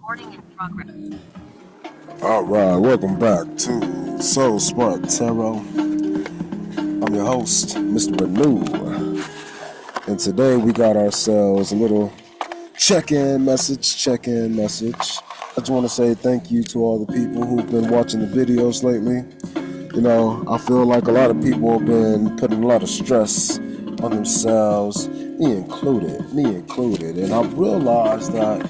Recording in progress. Alright, welcome back to Soul Spark Tarot. I'm your host, Mr. Renew. And today we got ourselves a little check-in message. I just want to say thank you to all the people who've been watching the videos lately. You know, I feel like a lot of people have been putting a lot of stress on themselves, me included. And I've realized that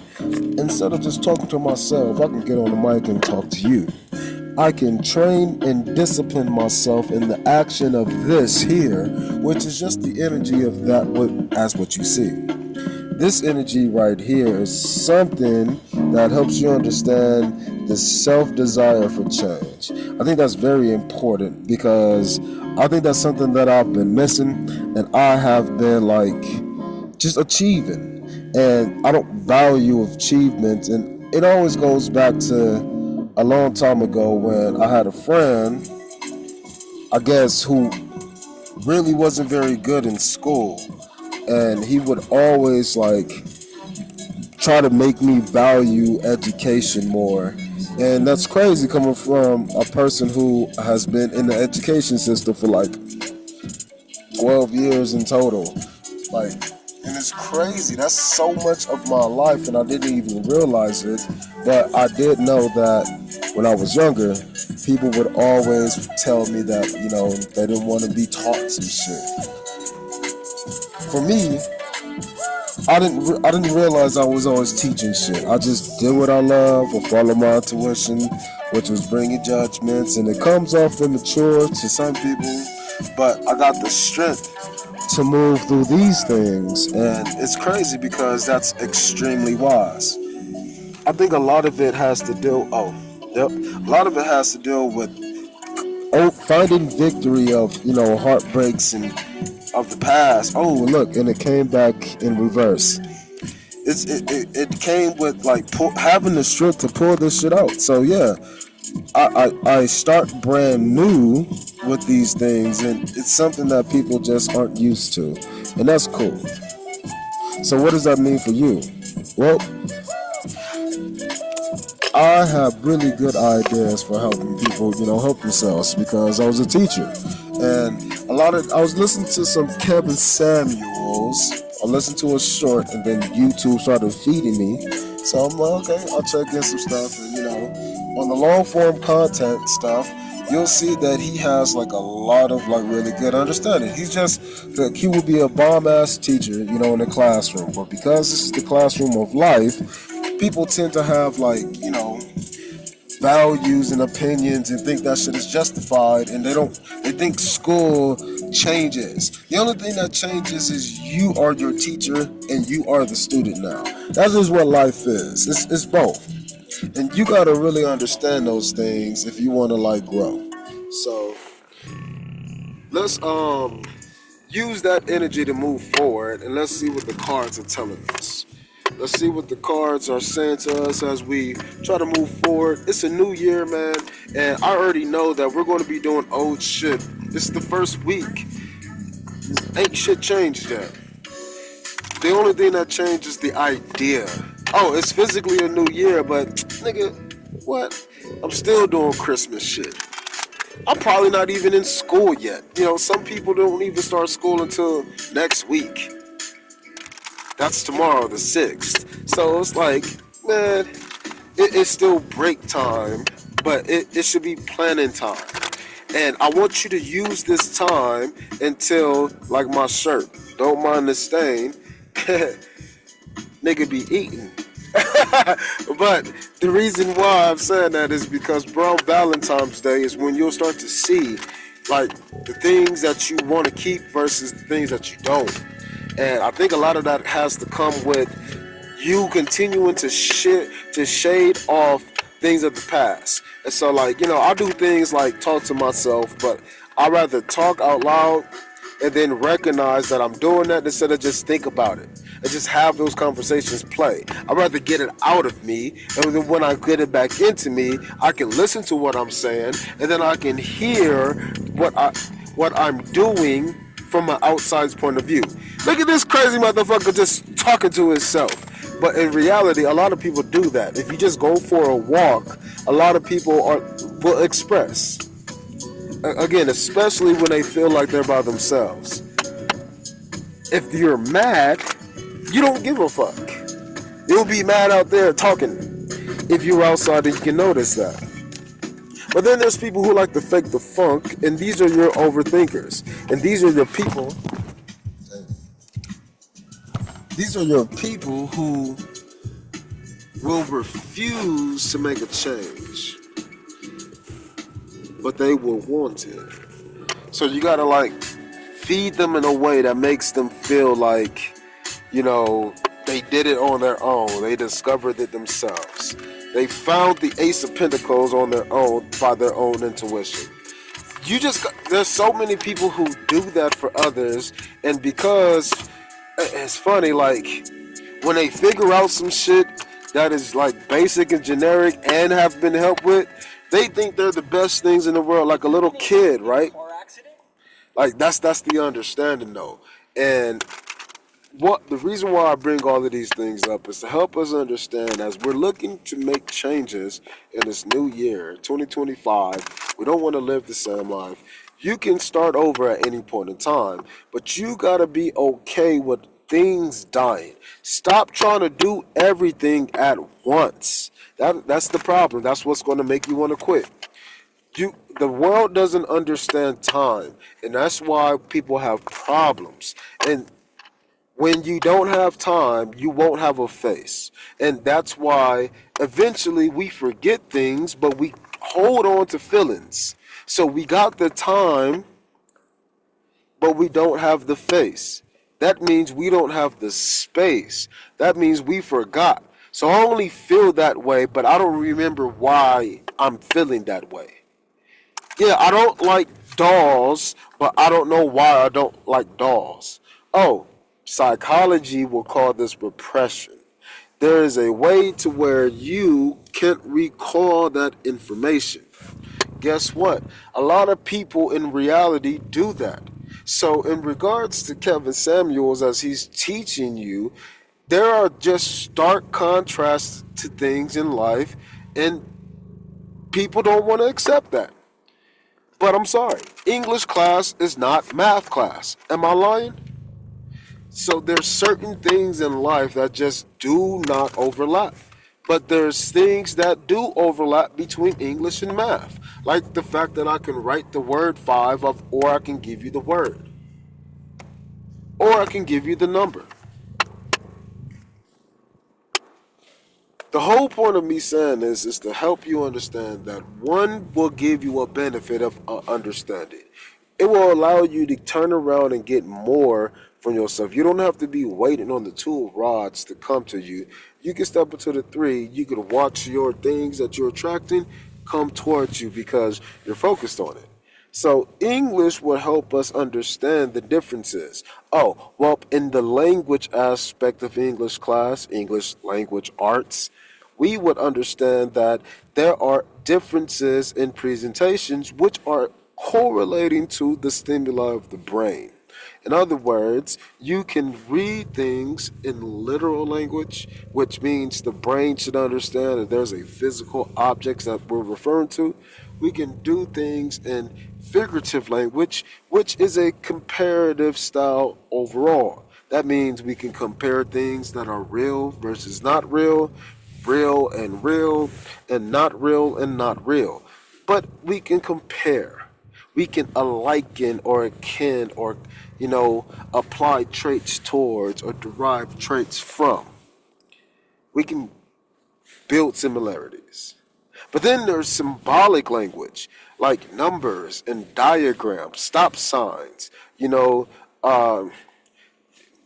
instead of just talking to myself, I can get on the mic and talk to you. I can train and discipline myself in the action of this here, which is just the energy of that as what you see. This energy right here is something that helps you understand the self-desire for change. I think that's very important because I think that's something that I've been missing and I have been just achieving. And I don't value achievements, and it always goes back to a long time ago when I had a friend, I guess, who really wasn't very good in school. And he would always try to make me value education more. And that's crazy coming from a person who has been in the education system for 12 years in total. And it's crazy. That's so much of my life, and I didn't even realize it. But I did know that when I was younger, people would always tell me that, they didn't want to be taught some shit. For me, I didn't realize I was always teaching shit. I just did what I love or follow my intuition, which was bringing judgments, and it comes off immature to some people, but I got the strength to move through these things, and it's crazy because that's extremely wise. I think a lot of it has to deal with finding victory of heartbreaks and of the past. Oh, look, and it came back in reverse. It came with having the strength to pull this shit out. So yeah, I start brand new with these things, and it's something that people just aren't used to, and that's cool. So what does that mean for you? Well, I have really good ideas for helping people, help themselves, because I was a teacher, and I was listening to some Kevin Samuels. I listened to a short, and then YouTube started feeding me. So I'm like, okay, I'll check in some stuff, and on the long form content stuff, you'll see that he has a lot of really good understanding. He will be a bomb ass teacher, in the classroom. But because this is the classroom of life, people tend to have values and opinions and think that shit is justified, and they think school changes. The only thing that changes is you are your teacher and you are the student now. That is what life is. It's both. And you gotta really understand those things if you wanna grow. So let's use that energy to move forward, and let's see what the cards are telling us. Let's see what the cards are saying to us as we try to move forward. It's a new year, man, and I already know that we're going to be doing old shit. This is the first week. Ain't shit changed yet. The only thing that changed is the idea. Oh, it's physically a new year, but nigga, what? I'm still doing Christmas shit. I'm probably not even in school yet. Some people don't even start school until next week. That's tomorrow, the 6th. So it's man, it's still break time, but it should be planning time. And I want you to use this time until, my shirt, don't mind the stain, nigga be eating. But the reason why I'm saying that is because, bro, Valentine's Day is when you'll start to see, the things that you want to keep versus the things that you don't. And I think a lot of that has to come with you continuing to shade off things of the past. And so, I do things like talk to myself, but I'd rather talk out loud and then recognize that I'm doing that instead of just think about it and just have those conversations play. I'd rather get it out of me, and then when I get it back into me, I can listen to what I'm saying, and then I can hear what I'm doing from an outside's point of view. Look at this crazy motherfucker just talking to himself. But in reality, a lot of people do that. If you just go for a walk, a lot of people will express. Again, especially when they feel like they're by themselves. If you're mad, you don't give a fuck. You'll be mad out there talking. If you're outside, then you can notice that. But then there's people who like to fake the funk, and these are your overthinkers. And these are your people. These are your people who will refuse to make a change, but they will want it. So you gotta feed them in a way that makes them feel like, they did it on their own. They discovered it themselves. They found the Ace of Pentacles on their own by their own intuition. There's so many people who do that for others, and because it's funny, when they figure out some shit that is basic and generic and have been helped with, they think they're the best things in the world, like a little kid, right? That's the understanding though. And the reason why I bring all of these things up is to help us understand, as we're looking to make changes in this new year, 2025, we don't want to live the same life. You can start over at any point in time, but you got to be okay with things dying. Stop trying to do everything at once. That's the problem. That's what's going to make you want to quit. The world doesn't understand time, and that's why people have problems. And when you don't have time, you won't have a face. And that's why eventually we forget things, but we hold on to feelings. So we got the time, but we don't have the face. That means we don't have the space. That means we forgot. So I only feel that way, but I don't remember why I'm feeling that way. Yeah, I don't like dolls, but I don't know why I don't like dolls. Oh, psychology will call this repression. There is a way to where you can't recall that information. Guess what? A lot of people in reality do that. So in regards to Kevin Samuels, as he's teaching you, there are just stark contrasts to things in life, and people don't want to accept that. But I'm sorry, English class is not math class. Am I lying? So there's certain things in life that just do not overlap. But there's things that do overlap between English and math. Like the fact that I can write the word 5 or I can give you the word. Or I can give you the number. The whole point of me saying this is to help you understand that one will give you a benefit of understanding. It will allow you to turn around and get more from yourself. You don't have to be waiting on the 2 rods to come to you. You can step into the 3. You can watch your things that you're attracting come towards you because you're focused on it. So English will help us understand the differences. Oh, well, in the language aspect of English class, English language arts, we would understand that there are differences in presentations which are correlating to the stimuli of the brain. In other words, you can read things in literal language, which means the brain should understand that there's a physical object that we're referring to. We can do things in figurative language, which is a comparative style overall. That means we can compare things that are real versus not real, real and not real. But we can compare. We can liken or akin or, apply traits towards or derive traits from. We can build similarities. But then there's symbolic language, like numbers and diagrams, stop signs,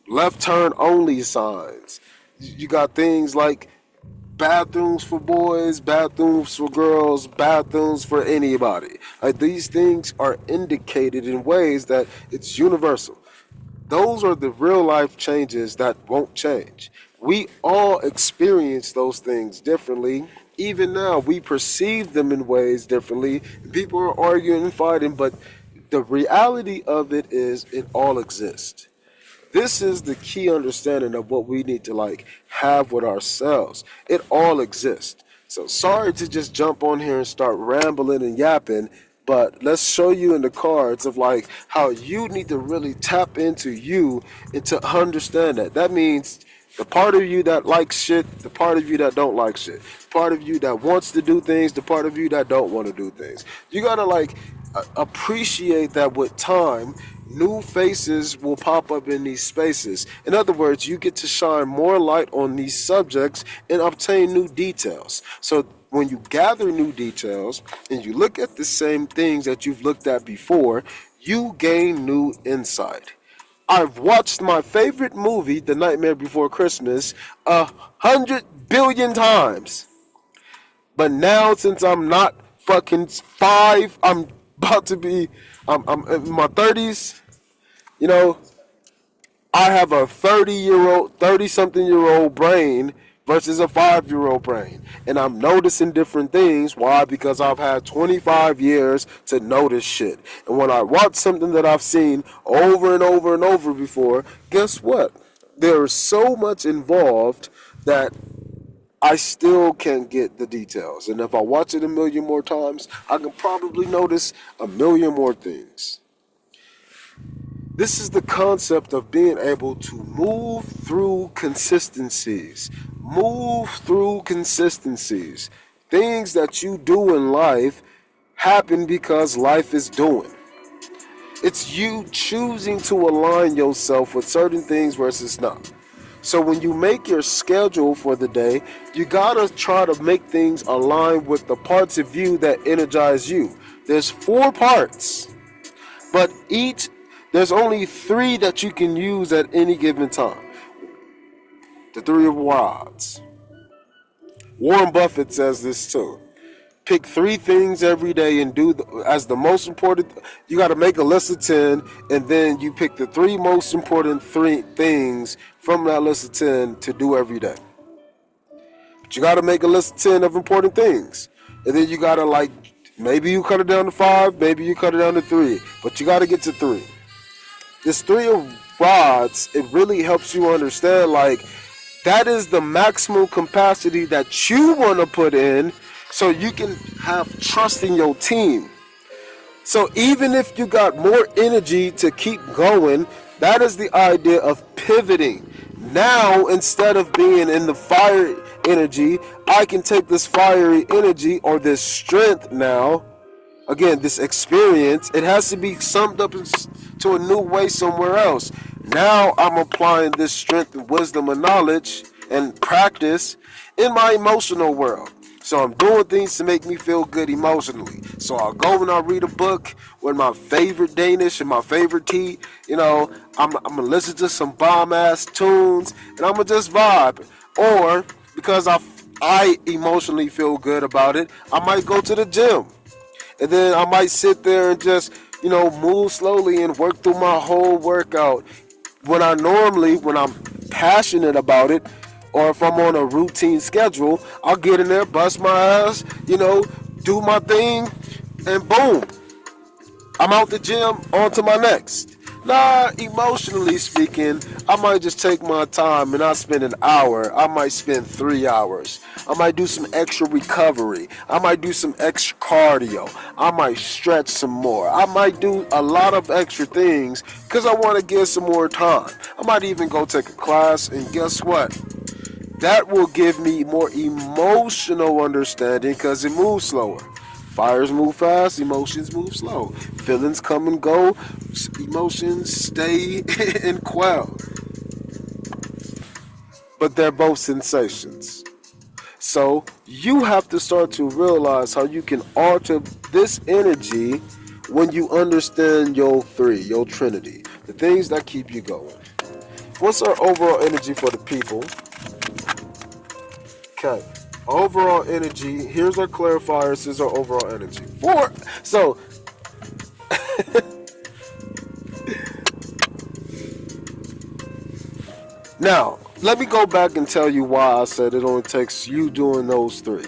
left turn only signs. You got things like bathrooms for boys, bathrooms for girls, bathrooms for anybody. Like these things are indicated in ways that it's universal. Those are the real life changes that won't change. We all experience those things differently. Even now, we perceive them in ways differently. People are arguing and fighting, but the reality of it is it all exists. This is the key understanding of what we need to like have with ourselves. It all exists. So sorry to just jump on here and start rambling and yapping, but let's show you in the cards of like how you need to really tap into you and to understand that. That means the part of you that likes shit, the part of you that don't like shit, the part of you that wants to do things, the part of you that don't want to do things. You gotta like appreciate that with time, new faces will pop up in these spaces. In other words, you get to shine more light on these subjects and obtain new details. So when you gather new details and you look at the same things that you've looked at before, you gain new insight. I've watched my favorite movie, The Nightmare Before Christmas, 100 billion times. But now, since I'm not fucking 5, I'm about to be, I'm in my 30s, you know, I have a 30-something-year-old brain versus a 5-year-old brain. And I'm noticing different things. Why? Because I've had 25 years to notice shit. And when I watch something that I've seen over and over and over before, guess what? There is so much involved that I still can't get the details. And if I watch it a million more times, I can probably notice a million more things. This is the concept of being able to move through consistencies. Move through consistencies. Things that you do in life happen because life is doing. It's you choosing to align yourself with certain things versus not. So when you make your schedule for the day, you gotta try to make things align with the parts of you that energize you. There's 4 parts, but there's only 3 that you can use at any given time. The 3 of rods. Warren Buffett says this too. Pick 3 things every day and do as the most important. You got to make a list of 10, and then you pick the 3 most important 3 things from that list of 10 to do every day. But you got to make a list of 10 of important things, and then you got to like maybe you cut it down to 5, maybe you cut it down to 3, but you got to get to 3. This 3 of rods, it really helps you understand like that is the maximum capacity that you want to put in so you can have trust in your team. So even if you got more energy to keep going, that is the idea of pivoting. Now, instead of being in the fire energy, I can take this fiery energy or this strength now. Again, this experience, it has to be summed up into a new way somewhere else. Now I'm applying this strength and wisdom and knowledge and practice in my emotional world. So I'm doing things to make me feel good emotionally. So I'll go and I'll read a book with my favorite Danish and my favorite tea. You know, I'm going to listen to some bomb-ass tunes and I'm going to just vibe. Or because I emotionally feel good about it, I might go to the gym. And then I might sit there and just, move slowly and work through my whole workout. When I'm passionate about it, or if I'm on a routine schedule, I'll get in there, bust my ass, do my thing, and boom, I'm out the gym, on to my next. Nah, emotionally speaking, I might just take my time and I spend an hour. I might spend 3 hours. I might do some extra recovery. I might do some extra cardio. I might stretch some more. I might do a lot of extra things because I want to get some more time. I might even go take a class, and guess what? That will give me more emotional understanding because it moves slower. Fires move fast, emotions move slow. Feelings come and go, emotions stay and quell. But they're both sensations. So you have to start to realize how you can alter this energy when you understand your 3, your trinity, the things that keep you going. What's our overall energy for the people? Okay. Overall energy, here's our clarifiers, this is our overall energy. So, now, let me go back and tell you why I said it only takes you doing those 3.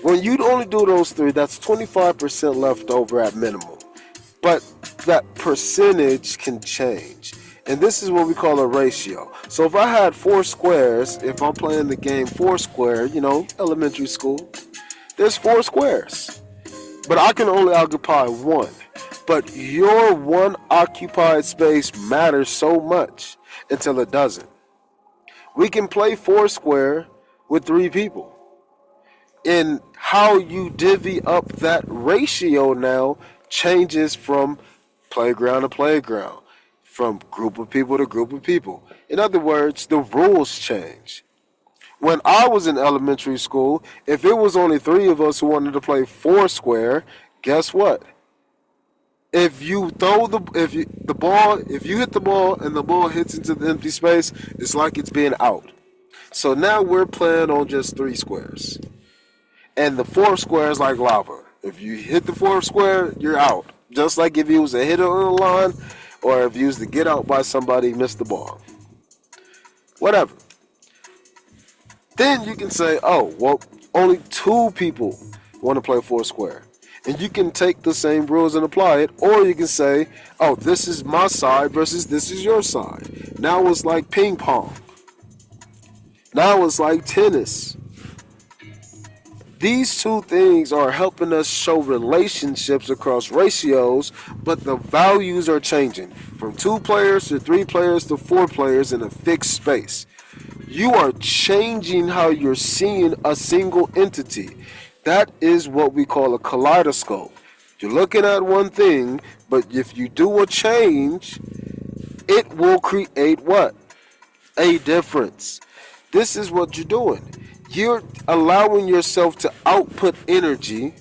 When you only do those 3, that's 25% left over at minimum. but that percentage can change. And this is what we call a ratio. So if I had four squares, if I'm playing the game four square, elementary school, there's four squares. But I can only occupy one. But your one occupied space matters so much until it doesn't. We can play four square with three people. And how you divvy up that ratio now changes from playground to playground, from group of people to group of people. In other words, the rules change. When I was in elementary school, if it was only three of us who wanted to play four square, guess what? If you throw if you hit the ball and the ball hits into the empty space, it's like it's being out. So now we're playing on just three squares. And the fourth square is like lava. If you hit the fourth square, you're out. Just like if you was a hitter on the line, or if you was to get out by somebody, miss the ball. Whatever. Then you can say, oh, well, only two people want to play four square. And you can take the same rules and apply it. Or you can say, oh, this is my side versus this is your side. Now it's like ping pong. Now it's like tennis. These two things are helping us show relationships across ratios, but the values are changing from 2 players to 3 players to 4 players in a fixed space. You are changing how you're seeing a single entity. That is what we call a kaleidoscope. You're looking at one thing, but if you do a change, it will create what? A difference. This is what you're doing. You're allowing yourself to output energy,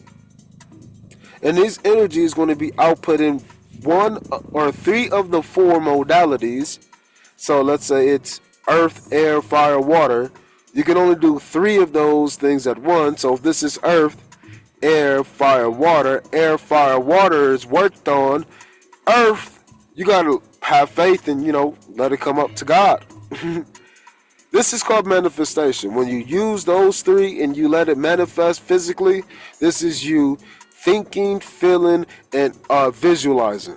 and this energy is going to be output in 1 or 3 of the 4 modalities. So let's say it's earth, air, fire, water. You can only do 3 of those things at once. So if this is earth, air, fire, water is worked on. Earth, you got to have faith and, let it come up to God. This is called manifestation. When you use those 3 and you let it manifest physically, this is you thinking, feeling, and visualizing.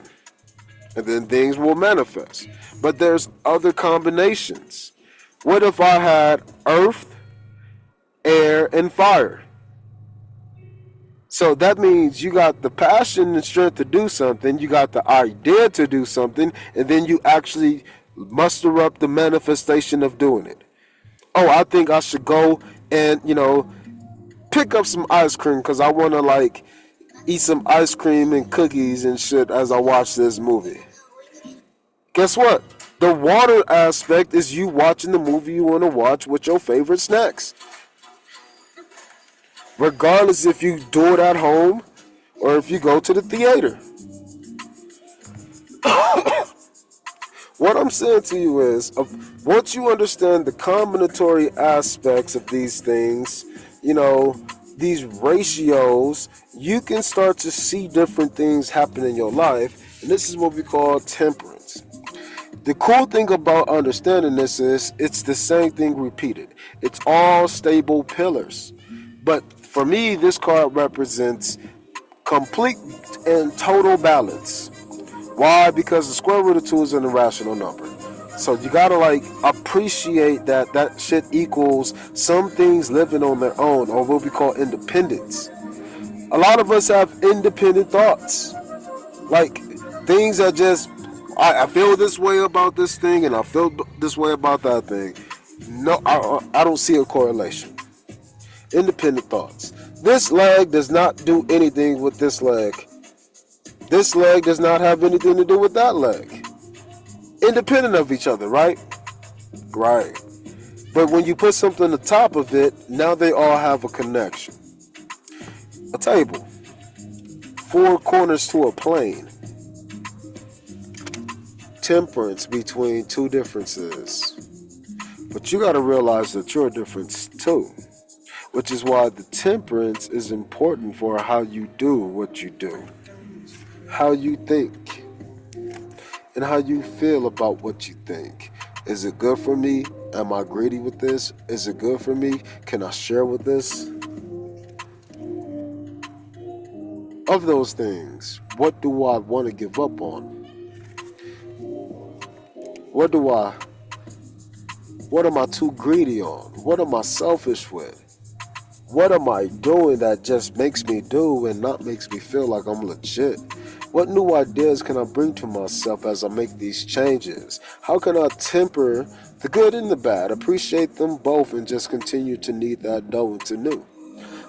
And then things will manifest. But there's other combinations. What if I had earth, air, and fire? So that means you got the passion and strength to do something, you got the idea to do something, and then you actually muster up the manifestation of doing it. Oh, I think I should go and, pick up some ice cream because I want to, eat some ice cream and cookies and shit as I watch this movie. Guess what? The water aspect is you watching the movie you want to watch with your favorite snacks. Regardless if you do it at home or if you go to the theater. What I'm saying to you is, once you understand the combinatory aspects of these things, these ratios, you can start to see different things happen in your life. And this is what we call temperance. The cool thing about understanding this is it's the same thing repeated. It's all stable pillars. But for me, this card represents complete and total balance. Why? Because the square root of 2 is an irrational number. So you gotta appreciate that shit equals some things living on their own, or what we call independence. A lot of us have independent thoughts. Things that just, I feel this way about this thing and I feel this way about that thing. No, I don't see a correlation. Independent thoughts. This leg does not do anything with this leg. This leg does not have anything to do with that leg. Independent of each other, right? Right. But when you put something on the top of it, now they all have a connection. A table. 4 corners to a plane. Temperance between 2 differences. But you got to realize that you're a difference too. Which is why the temperance is important for how you do what you do. How you think. And how you feel about what you think. Is it good for me? Am I greedy with this? Is it good for me? Can I share with this? Of those things. What do I want to give up on? What am I too greedy on? What am I selfish with? What am I doing that just makes me do and not makes me feel like I'm legit? What new ideas can I bring to myself as I make these changes? How can I temper the good and the bad, appreciate them both, and just continue to need that dough into new?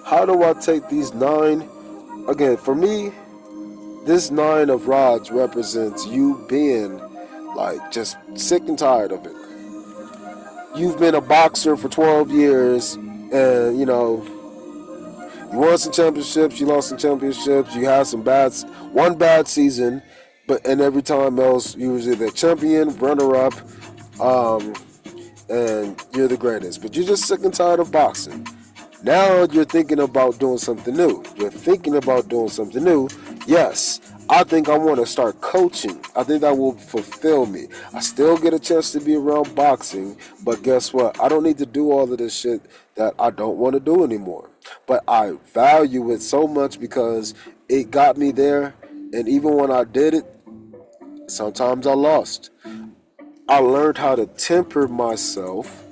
How do I take these 9? Again, for me, this 9 of rods represents you being like just sick and tired of it. You've been a boxer for 12 years and you won some championships, you lost some championships, you had one bad season, and every time else you was either champion, runner up, and you're the greatest. But you're just sick and tired of boxing. Now you're thinking about doing something new. Yes, I think I want to start coaching. I think that will fulfill me. I still get a chance to be around boxing, but guess what? I don't need to do all of this shit that I don't want to do anymore. But I value it so much because it got me there, and even when I did it, sometimes I lost. I learned how to temper myself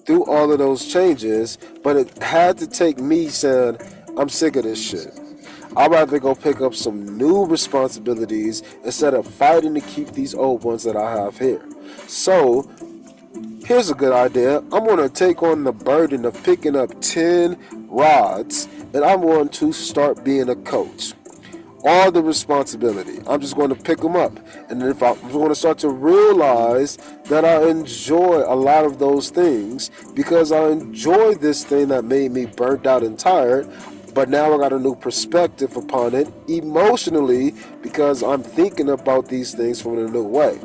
through all of those changes, but it had to take me saying, I'm sick of this shit. I'd rather go pick up some new responsibilities instead of fighting to keep these old ones that I have here. So, here's a good idea. I'm going to take on the burden of picking up 10 rods, and I'm going to start being a coach. All the responsibility. I'm just going to pick them up. And if I'm going to start to realize that I enjoy a lot of those things because I enjoy this thing that made me burnt out and tired, but now I got a new perspective upon it emotionally because I'm thinking about these things from a new way.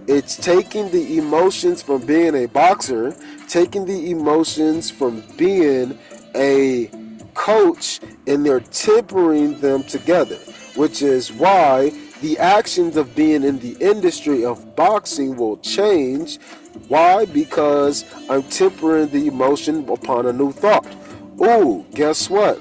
It's taking the emotions from being a boxer, taking the emotions from being a coach, and they're tempering them together, which is why the actions of being in the industry of boxing will change. Why? Because I'm tempering the emotion upon a new thought. Ooh, guess what?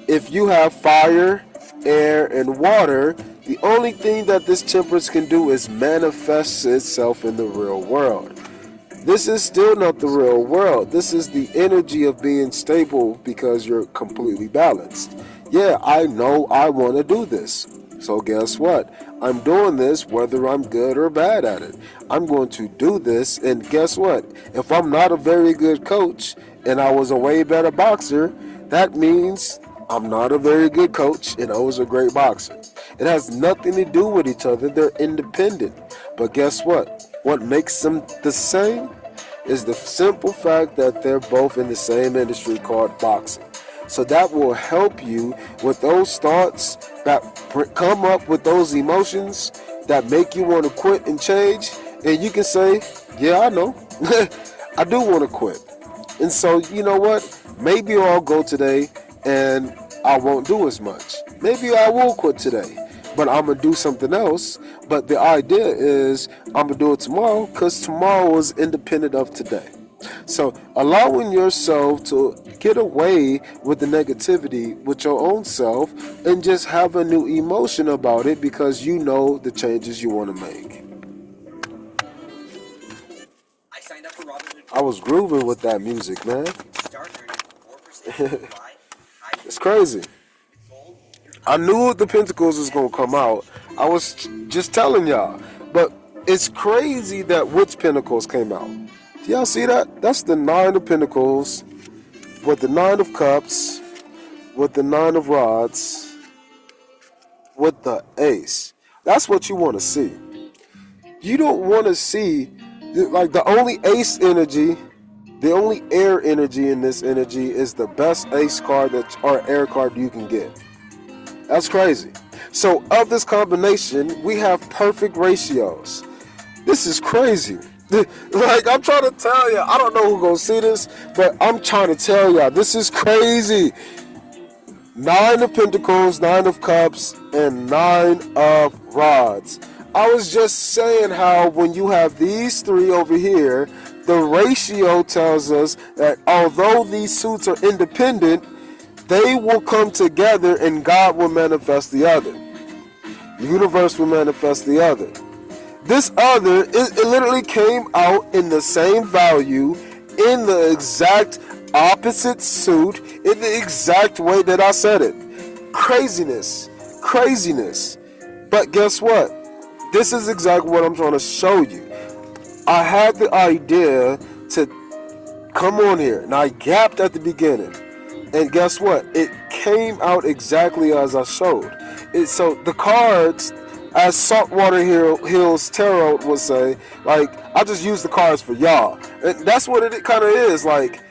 If you have fire, air, and water, the only thing that this temperance can do is manifest itself in the real world. This is still not the real world. This is the energy of being stable because you're completely balanced. Yeah, I know I want to do this. So guess what? I'm doing this whether I'm good or bad at it. I'm going to do this, and guess what? If I'm not a very good coach and I was a way better boxer, that means I'm not a very good coach and I was a great boxer. It has nothing to do with each other. They're independent. But guess what? What makes them the same is the simple fact that they're both in the same industry called boxing. So that will help you with those thoughts that come up with those emotions that make you want to quit and change. And you can say, yeah, I know. I do want to quit. And so, you know what? Maybe I'll go today and I won't do as much. Maybe I will quit today, but I'm going to do something else. But the idea is I'm going to do it tomorrow because tomorrow is independent of today. So allowing yourself to get away with the negativity with your own self and just have a new emotion about it because you know the changes you want to make. I was grooving with that music, man. It's crazy. I knew the Pentacles was going to come out. I was just telling y'all. But it's crazy that which Pentacles came out. Do y'all see that? That's the 9 of Pentacles with the 9 of Cups with the 9 of Rods with the Ace. That's what you want to see. You don't want to see, like, the only Ace energy, the only air energy in this energy is the best Ace card or air card you can get. That's crazy. So of this combination, we have perfect ratios. This is crazy. Like, I'm trying to tell you, I don't know who's going to see this, but I'm trying to tell y'all, this is crazy. 9 of Pentacles, 9 of Cups, and 9 of Rods. I was just saying how when you have these 3 over here, the ratio tells us that although these suits are independent, they will come together and God will manifest the other. The universe will manifest the other. This other, it literally came out in the same value, in the exact opposite suit, in the exact way that I said it. Craziness. Craziness. But guess what? This is exactly what I'm trying to show you. I had the idea to come on here, and I gapped at the beginning. And guess what? It came out exactly as I showed. So the cards, as Saltwater Hills Tarot would say, like, I just use the cards for y'all. And that's what it kind of is. Like,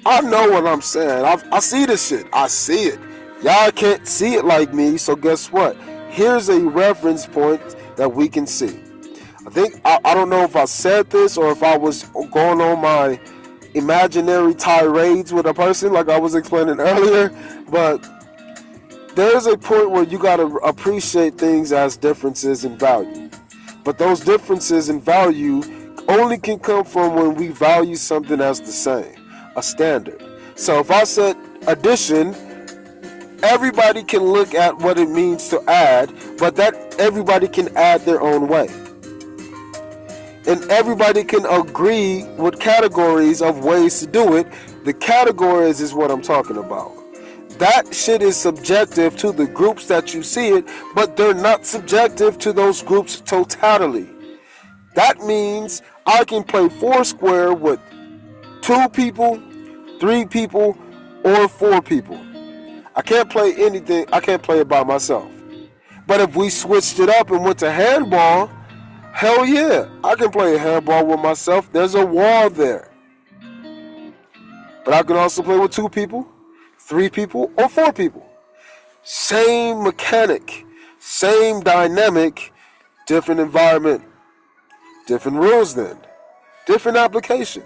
I know what I'm saying. I see this shit. I see it. Y'all can't see it like me, so guess what? Here's a reference point that we can see. I think, I don't know if I said this or if I was going on my imaginary tirades with a person like I was explaining earlier, but there's a point where you got to appreciate things as differences in value. But those differences in value only can come from when we value something as the same, a standard. So if I said addition, everybody can look at what it means to add, but that everybody can add their own way. And everybody can agree with categories of ways to do it. The categories is what I'm talking about. That shit is subjective to the groups that you see it, but they're not subjective to those groups totally. That means I can play Foursquare with 2 people, 3 people, or 4 people. I can't play anything. I can't play it by myself. But if we switched it up and went to handball, hell yeah, I can play handball with myself. There's a wall there. But I can also play with 2 people, 3 people, or 4 people. Same mechanic, same dynamic, different environment, different rules then, different application.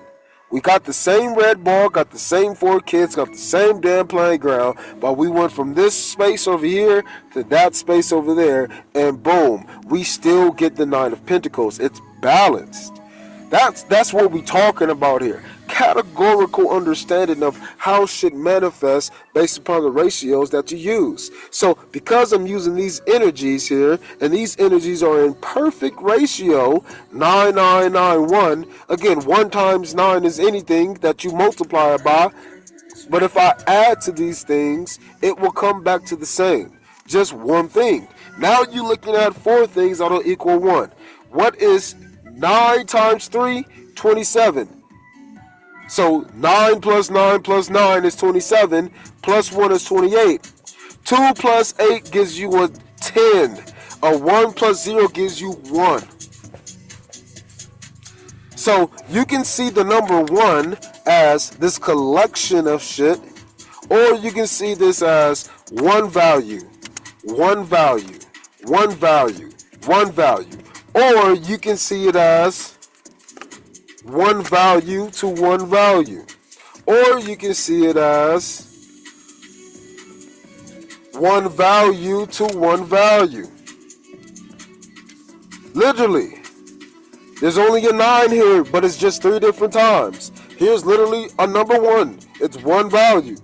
We got the same red ball, got the same 4 kids, got the same damn playing ground, but we went from this space over here to that space over there, and boom, we still get the 9 of Pentacles. It's balanced. That's what we're talking about here. Categorical understanding of how shit manifests based upon the ratios that you use. So because I'm using these energies here, and these energies are in perfect ratio, 9991, again, 1 times 9 is anything that you multiply by, but if I add to these things, it will come back to the same. Just one thing. Now you're looking at 4 things that'll equal 1. What is 9 times 3? 27. So 9 plus 9 plus 9 is 27, plus 1 is 28. 2 plus 8 gives you a 10. A 1 plus 0 gives you 1. So you can see the number 1 as this collection of shit, or you can see this as one value, one value, one value, one value. Or you can see it as one value to one value. Or you can see it as one value to one value. Literally. There's only a 9 here, but it's just 3 different times. Here's literally a number 1. It's one value.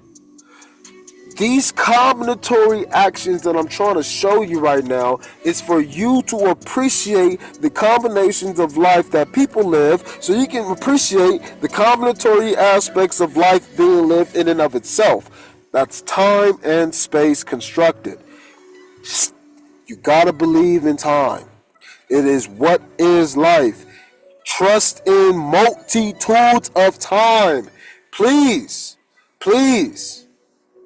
These combinatory actions that I'm trying to show you right now is for you to appreciate the combinations of life that people live, so you can appreciate the combinatory aspects of life being lived in and of itself. That's time and space constructed. You gotta believe in time. It is what is life. Trust in multitudes of time. Please, please.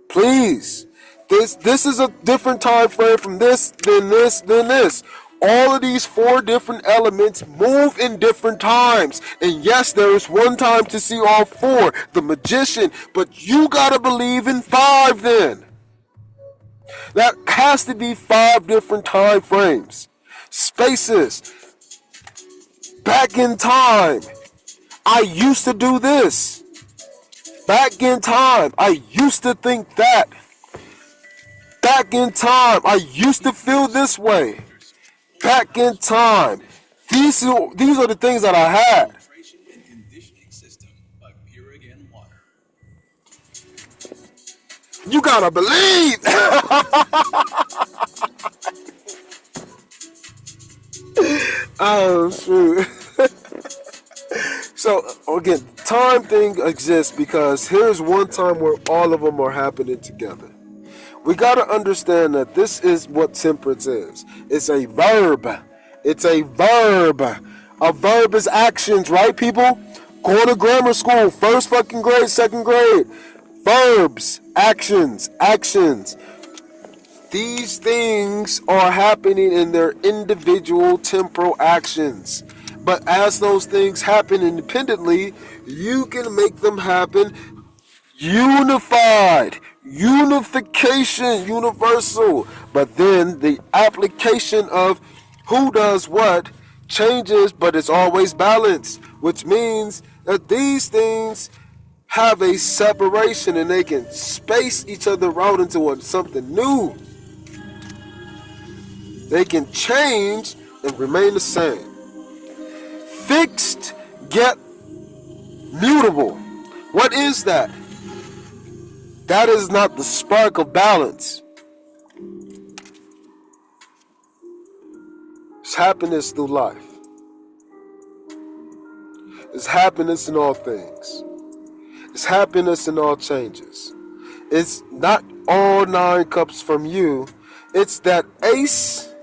Please, this is a different time frame from this, then this, then this. All of these 4 different elements move in different times. And yes, there is one time to see all 4, the magician, but you gotta believe in 5 then. That has to be 5 different time frames. Spaces. Back in time, I used to do this. Back in time, I used to think that. Back in time, I used to feel this way. Back in time, these are the things that I had. You gotta believe. Oh, shoot. So, again, time thing exists because here's one time where all of them are happening together. We got to understand that this is what temperance is. It's a verb. It's a verb. A verb is actions, right, people? Going to grammar school, first fucking grade, second grade. Verbs, actions, actions. These things are happening in their individual temporal actions. But as those things happen independently, you can make them happen unified. Unification, universal. But then the application of who does what changes, but it's always balanced, which means that these things have a separation and they can space each other out into something new. They can change and remain the same. Fixed yet mutable. What is that? That is not the spark of balance. It's happiness through life. It's happiness in all things. It's happiness in all changes. It's not all 9 cups from you. It's that ace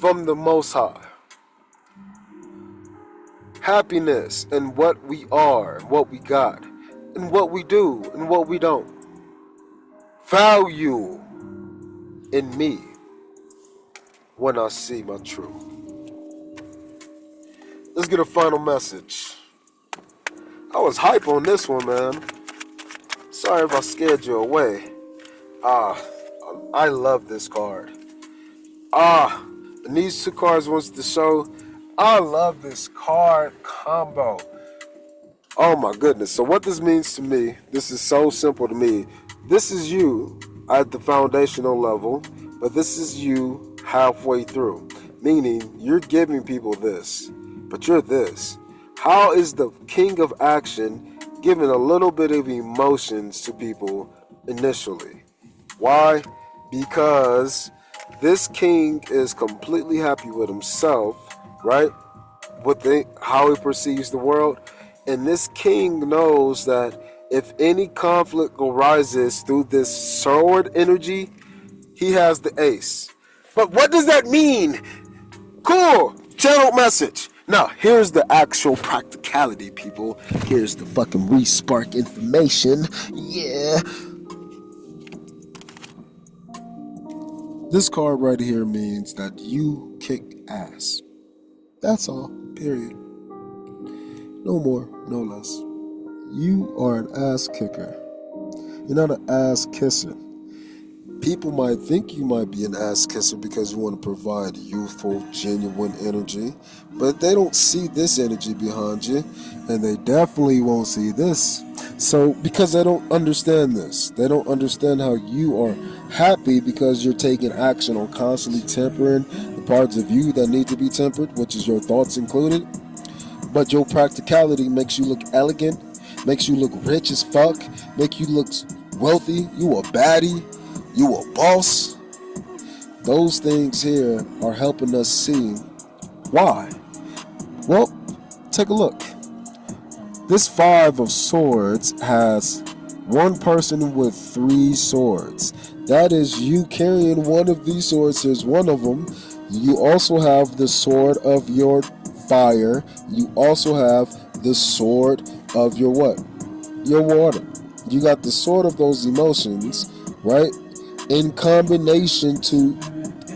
from the Most High. Happiness in what we are, what we got, and what we do, and what we don't. Value in me when I see my truth. Let's get a final message. I was hype on this one, man. Sorry if I scared you away. I love this card. And these 2 cards wants to show I love this card combo. Oh my goodness. So what this means to me, this is so simple to me. This is you at the foundational level, but this is you halfway through. Meaning you're giving people this, but you're this. How is the king of action giving a little bit of emotions to people initially? Why? Because this king is completely happy with himself, right? How he perceives the world. And this king knows that if any conflict arises through this sword energy, he has the ace. But what does that mean? Cool. Channel message. Now, here's the actual practicality, people. Here's the fucking re-spark information. Yeah. This card right here means that you kick ass. That's all. Period. No more, no less. You are an ass kicker. You're not an ass kisser. People might think you might be an ass kisser because you want to provide youthful, genuine energy, but they don't see this energy behind you, and they definitely won't see this. So, because they don't understand this, they don't understand how you are happy because you're taking action on constantly tempering the parts of you that need to be tempered, which is your thoughts included. But your practicality makes you look elegant, makes you look rich as fuck, make you look wealthy. You a baddie. You a boss. Those things here are helping us see why. Well, take a look. This 5 of swords has one person with 3 swords. That is you carrying one of these swords. Here's one of them. You also have the sword of your fire. You also have the sword of your what? Your water. You got the sword of those emotions, right? In combination to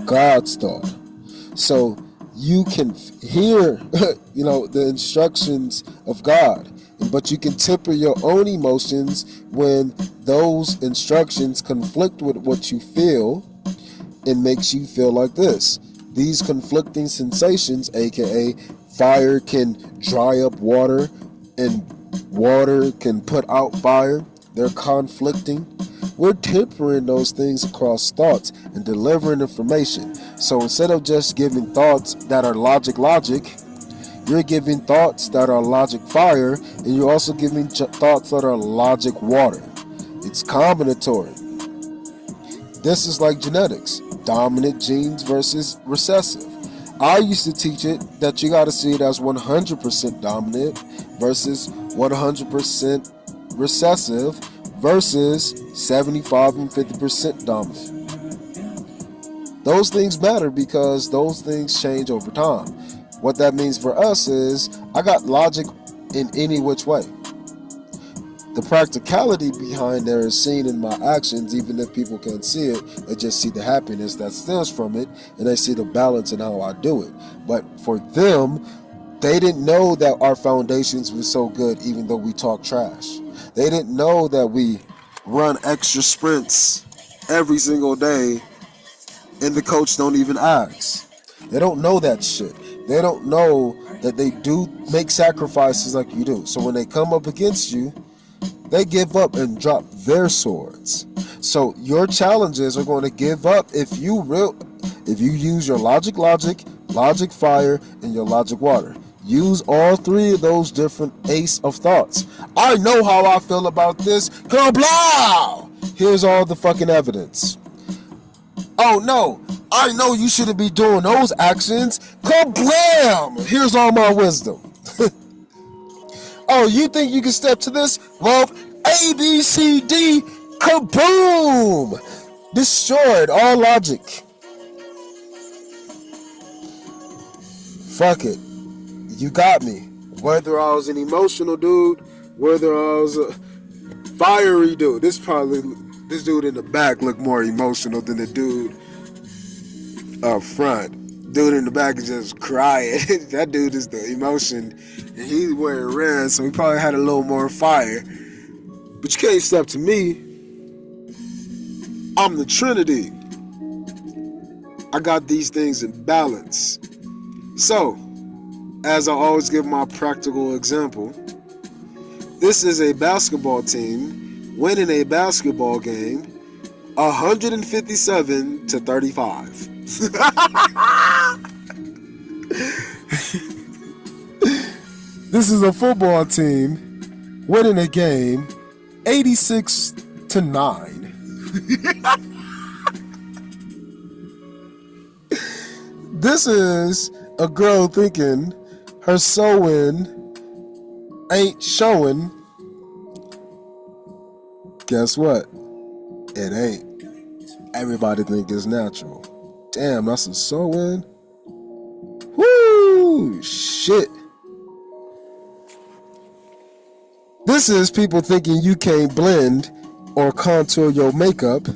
God's thought. So you can hear, the instructions of God, but you can temper your own emotions when those instructions conflict with what you feel and makes you feel like this. These conflicting sensations, aka fire can dry up water and water can put out fire. They're conflicting. We're tempering those things across thoughts and delivering information. So instead of just giving thoughts that are logic, you're giving thoughts that are logic fire, and you're also giving thoughts that are logic water. It's combinatory. This is like genetics. Dominant genes versus recessive. I used to teach it that you got to see it as 100% dominant versus 100% recessive versus 75 and 50% dominant. Those things matter because those things change over time. What that means for us is I got logic in any which way. The practicality behind there is seen in my actions, even if people can't see it. They just see the happiness that stems from it, and they see the balance in how I do it. But for them, they didn't know that our foundations were so good, even though we talk trash. They didn't know that we run extra sprints every single day, and the coach don't even ask. They don't know that shit. They don't know that they do make sacrifices like you do. So when they come up against you, they give up and drop their swords. So your challenges are going to give up if you use your logic fire, and your logic water. Use all three of those different ace of thoughts. I know how I feel about this. Kablow! Here's all the fucking evidence. Oh no, I know you shouldn't be doing those actions. Kablam! Here's all my wisdom. Oh, you think you can step to this? Well, A, B, C, D, kaboom! Destroyed all logic. Fuck it. You got me. Whether I was an emotional dude, whether I was a fiery dude. This dude in the back looked more emotional than the dude up front. Dude in the back is just crying. That dude is the emotion, and he's wearing red, so he probably had a little more fire. But you can't step to me. I'm the Trinity. I got these things in balance. So, as I always give my practical example, this is a basketball team winning a basketball game 157 to 35. This is a football team winning a game 86 to 9. This is a girl thinking her sewing ain't showing. Guess what? It ain't. Everybody think it's natural. Damn, that's a sewing. Woo! Shit. This is people thinking you can't blend or contour your makeup,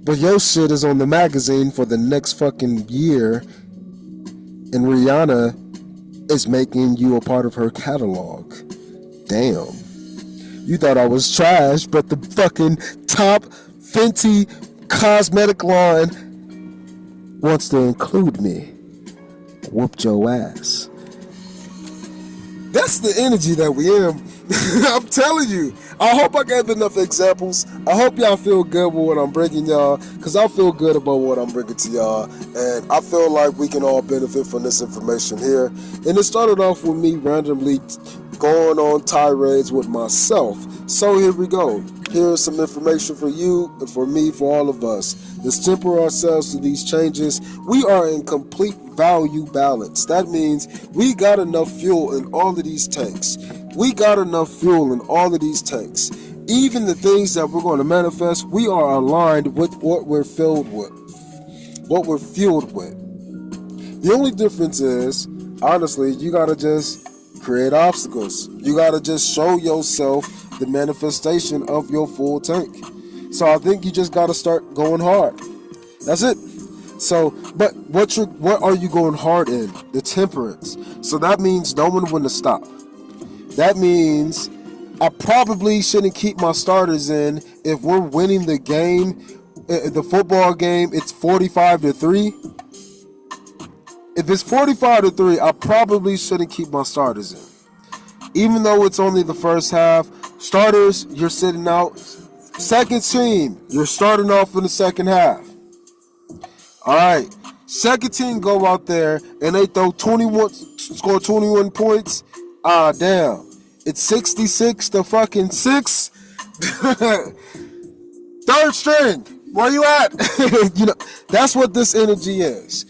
but your shit is on the magazine for the next fucking year, and Rihanna is making you a part of her catalog. Damn. You thought I was trash, but the fucking top Fenty cosmetic line wants to include me. Whooped your ass. That's the energy that we in. I'm telling you. I hope I gave enough examples. I hope y'all feel good with what I'm bringing y'all, because I feel good about what I'm bringing to y'all, and I feel like we can all benefit from this information here. And it started off with me randomly going on tirades with myself. So here we go. Here's some information for you and for me, for all of us. Let's temper ourselves to these changes. We are in complete value balance. That means we got enough fuel in all of these tanks. We got enough fuel in all of these tanks. Even the things that we're going to manifest, we are aligned with what we're filled with. What we're fueled with. The only difference is, honestly, you got to just create obstacles. You got to just show yourself the manifestation of your full tank. So I think you just got to start going hard. That's it. So, but what are you going hard in? The temperance. So that means knowing when to stop. That means I probably shouldn't keep my starters in if we're winning the game, the football game, it's 45-3. If it's 45-3, I probably shouldn't keep my starters in. Even though it's only the first half, starters, you're sitting out. Second team, you're starting off in the second half. All right, second team go out there and they score 21 points. Ah, damn. It's 66 to fucking 6. Third string, where you at? You know, that's what this energy is.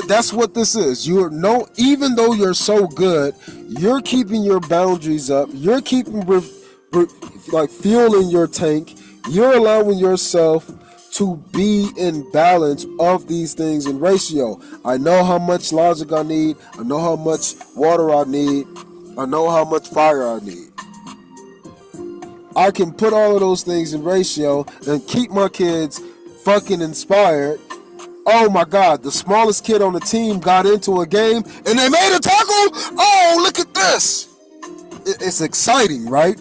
That's what this is. Even though you're so good, you're keeping your boundaries up. You're keeping like fuel in your tank. You're allowing yourself to be in balance of these things in ratio. I know how much logic I need. I know how much water I need. I know how much fire I need. I can put all of those things in ratio and keep my kids fucking inspired. Oh my God, the smallest kid on the team got into a game and they made a tackle. Oh, look at this. It's exciting, right?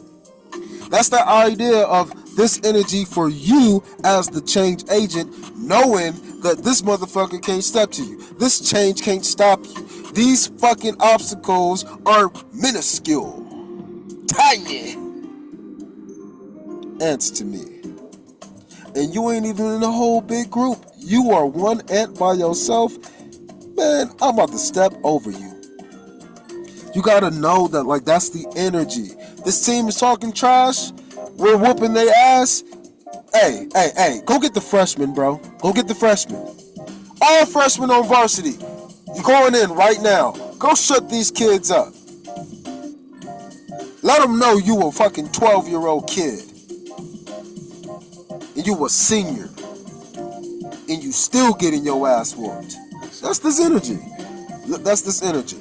That's the idea of this energy for you as the change agent, knowing that this motherfucker can't step to you. This change can't stop you. These fucking obstacles are minuscule, tiny ants to me. And you ain't even in a whole big group. You are one ant by yourself. Man, I'm about to step over you. You gotta know that, like, that's the energy. This team is talking trash. We're whooping their ass. Hey, go get the freshmen, bro. Go get the freshmen. All freshmen on varsity. You're going in right now. Go shut these kids up. Let them know you a fucking 12-year-old kid. And you a senior. And you still getting your ass whooped. That's this energy. That's this energy.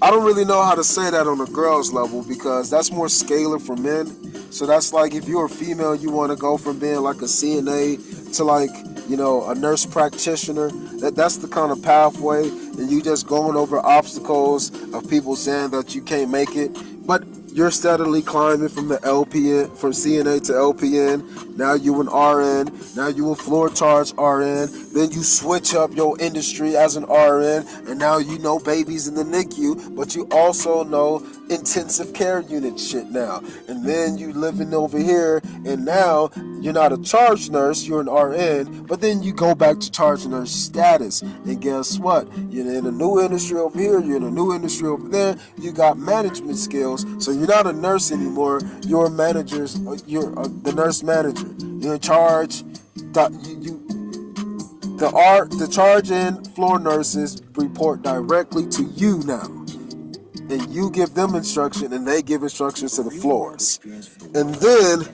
I don't really know how to say that on a girls level because that's more scalar for men. So that's like if you're a female, you want to go from being like a CNA to like, you know, a nurse practitioner. That's the kind of pathway. And you just going over obstacles of people saying that you can't make it. But you're steadily climbing from the LPN, from CNA to LPN. Now you an RN. Now you a floor charge RN. Then you switch up your industry as an RN. And now you know babies in the NICU. But you also know intensive care unit shit now. And then you living over here. And now you're not a charge nurse. You're an RN. But then you go back to charge nurse status. And guess what? You're in a new industry over here. You're in a new industry over there. You got management skills. So you're not a nurse anymore. You're a manager. You're the nurse manager. You're in charge. The charge and floor nurses report directly to you now. And you give them instruction and they give instructions to the floors. And then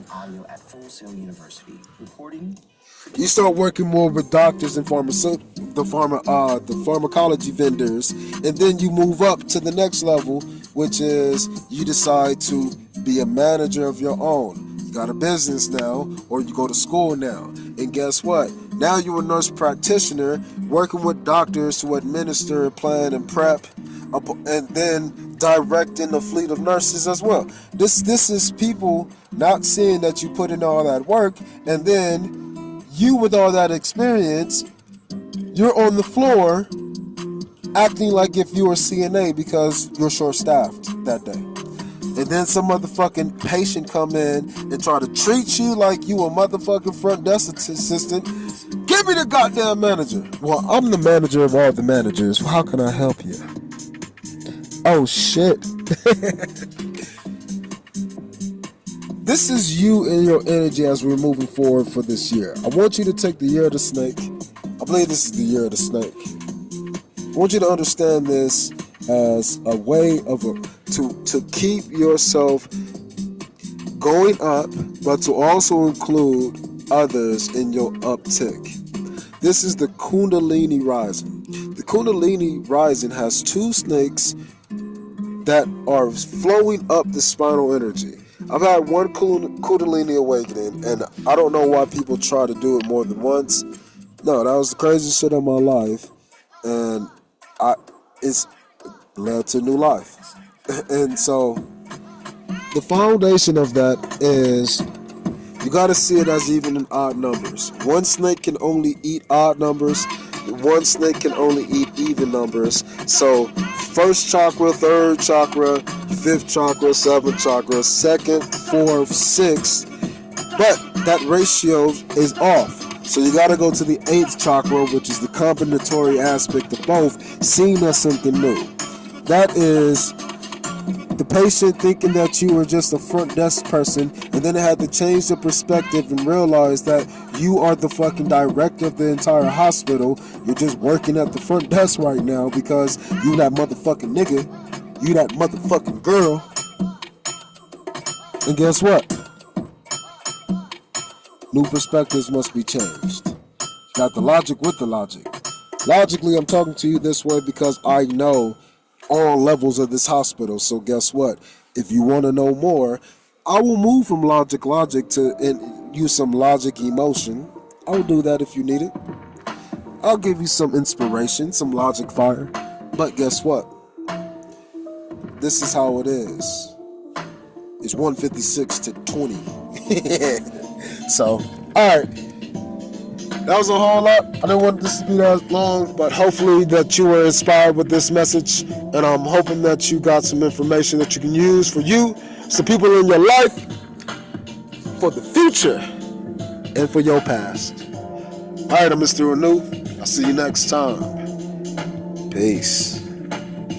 you start working more with doctors and the pharmacology vendors. And then you move up to the next level, which is you decide to be a manager of your own. You got a business now, or you go to school now. And guess what? Now you're a nurse practitioner working with doctors to administer, plan, and prep, and then directing a fleet of nurses as well. This is people not seeing that you put in all that work, and then you with all that experience, you're on the floor acting like if you were CNA because you're short-staffed that day. And then some motherfucking patient come in and try to treat you like you a motherfucking front desk assistant. Give me the goddamn manager. Well, I'm the manager of all the managers. How can I help you? Oh, shit. This is you and your energy as we're moving forward for this year. I want you to take the year of the snake. I believe this is the year of the snake. I want you to understand this as a way of to keep yourself going up, but to also include others in your uptick. This is the Kundalini rising. The Kundalini rising has two snakes that are flowing up the spinal energy. I've had one Kundalini awakening, and I don't know why people try to do it more than once. No, that was the craziest shit of my life, and it's led to new life. And so the foundation of that is you got to see it as even in odd numbers. One snake can only eat odd numbers. One snake can only eat even numbers. So first chakra, third chakra, fifth chakra, seventh chakra, second, fourth, sixth. But that ratio is off. So you got to go to the 8th chakra, which is the combinatory aspect of both, seen as something new. That is the patient thinking that you were just a front desk person, and then it had to change the perspective and realize that you are the fucking director of the entire hospital. You're just working at the front desk right now because you that motherfucking nigga, you that motherfucking girl. And guess what? New perspectives must be changed. Got the logic with the logic. Logically, I'm talking to you this way because I know all levels of this hospital. So guess what? If you want to know more, I will move from logic to and use some logic emotion. I will do that if you need it. I'll give you some inspiration, some logic fire. But guess what? This is how it is. It's 156 to 20. So, alright. That was a whole lot. I didn't want this to be that long, but hopefully that you were inspired with this message, and I'm hoping that you got some information that you can use for you, some people in your life, for the future, and for your past. Alright, I'm Mr. Renew. I'll see you next time. Peace.